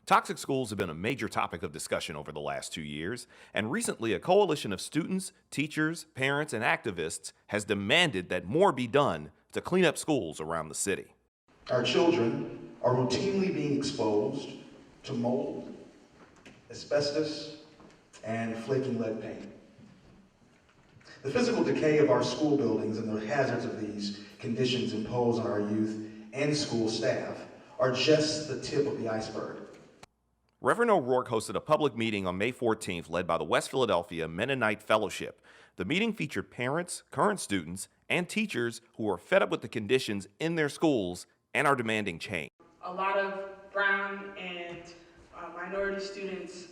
Toxic schools have been a major topic of discussion over the last 2 years, and recently a coalition of students, teachers, parents, and activists has demanded that more be done to clean up schools around the city. Our children are routinely being exposed to mold, asbestos, and flaking lead paint. The physical decay of our school buildings and the hazards of these conditions imposed on our youth and school staff are just the tip of the iceberg. Reverend O'Rourke hosted a public meeting on May 14th led by the West Philadelphia Mennonite Fellowship. The meeting featured parents, current students, and teachers who are fed up with the conditions in their schools and are demanding change. A lot of brown and minority students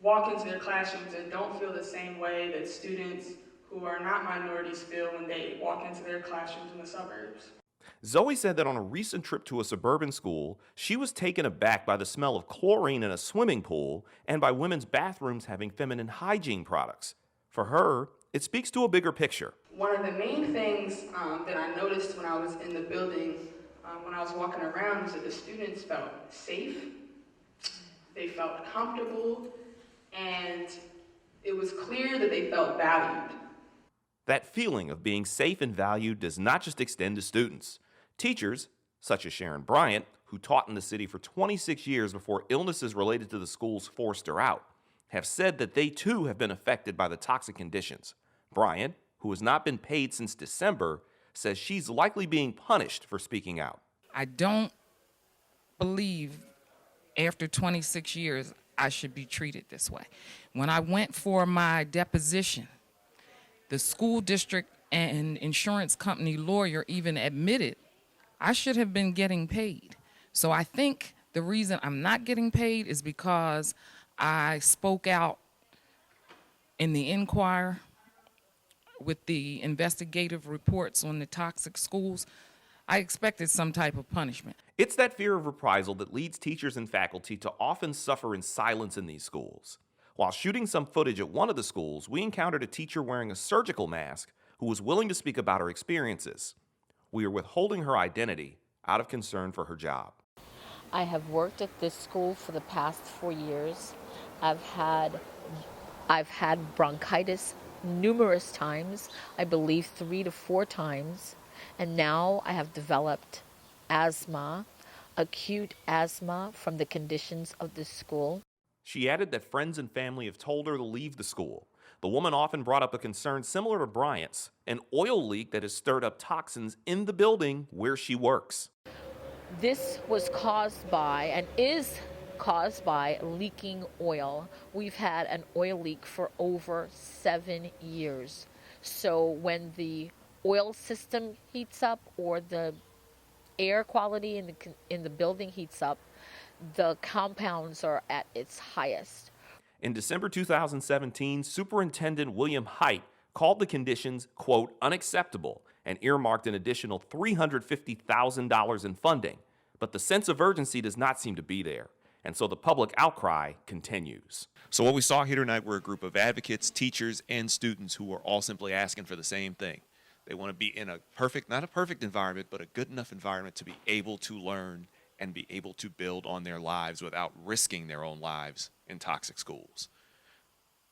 walk into their classrooms and don't feel the same way that students who are not minorities feel when they walk into their classrooms in the suburbs. Zoe said that on a recent trip to a suburban school, she was taken aback by the smell of chlorine in a swimming pool and by women's bathrooms having feminine hygiene products. For her, it speaks to a bigger picture. One of the main things that I noticed when I was in the building, when I was walking around, was that the students felt safe, they felt comfortable, and it was clear that they felt valued. That feeling of being safe and valued does not just extend to students. Teachers, such as Sharon Bryant, who taught in the city for 26 years before illnesses related to the schools forced her out, have said that they too have been affected by the toxic conditions. Bryant, who has not been paid since December, says she's likely being punished for speaking out. I don't believe after 26 years I should be treated this way. When I went for my deposition, the school district and insurance company lawyer even admitted I should have been getting paid. So I think the reason I'm not getting paid is because I spoke out in the Enquirer with the investigative reports on the toxic schools. I expected some type of punishment. It's that fear of reprisal that leads teachers and faculty to often suffer in silence in these schools. While shooting some footage at one of the schools, we encountered a teacher wearing a surgical mask who was willing to speak about her experiences. We are withholding her identity out of concern for her job. I have worked at this school for the past 4 years. I've had bronchitis numerous times, I believe 3 to 4 times, and now I have developed asthma, acute asthma from the conditions of this school. She added that friends and family have told her to leave the school. The woman often brought up a concern similar to Bryant's, an oil leak that has stirred up toxins in the building where she works. This was caused by and is caused by leaking oil. We've had an oil leak for over 7 years. So when the oil system heats up or the air quality in the building heats up, the compounds are at its highest. In December 2017, Superintendent William Hite called the conditions, quote, unacceptable and earmarked an additional $350,000 in funding. But the sense of urgency does not seem to be there. And so the public outcry continues. So what we saw here tonight were a group of advocates, teachers, and students who are all simply asking for the same thing. They want to be in a perfect, not a perfect environment, but a good enough environment to be able to learn and be able to build on their lives without risking their own lives in toxic schools.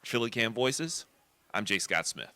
For PhillyCAM Voices, I'm J. Scott Smith.